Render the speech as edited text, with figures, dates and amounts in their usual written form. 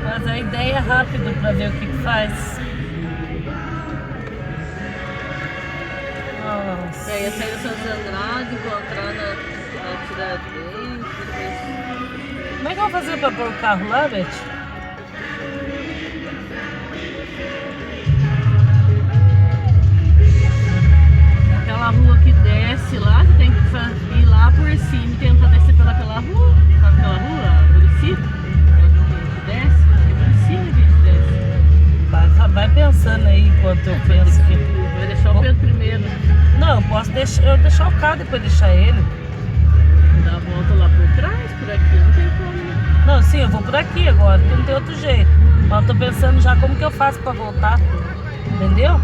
Mas a ideia é rápido pra ver o que faz. Nossa. E aí ia sair do Santos Andrade, encontrar na Tiradentes, depois... Como é que eu vou fazer pra pôr o carro lá, Beth? Aquela rua que desce lá, você tem que ir lá por cima e tentar descer pelaquela rua. Sabe aquela rua? Muricy? Que desce? É Muricy que a gente desce. Vai pensando aí enquanto eu penso que... Vai deixar o Pedro primeiro. Não, eu posso deixar o carro depois deixar ele. Dar a volta lá por trás, por aqui, não tem como, né? Não, sim, eu vou por aqui agora, porque não tem outro jeito. Mas eu tô pensando já como que eu faço pra voltar. Entendeu?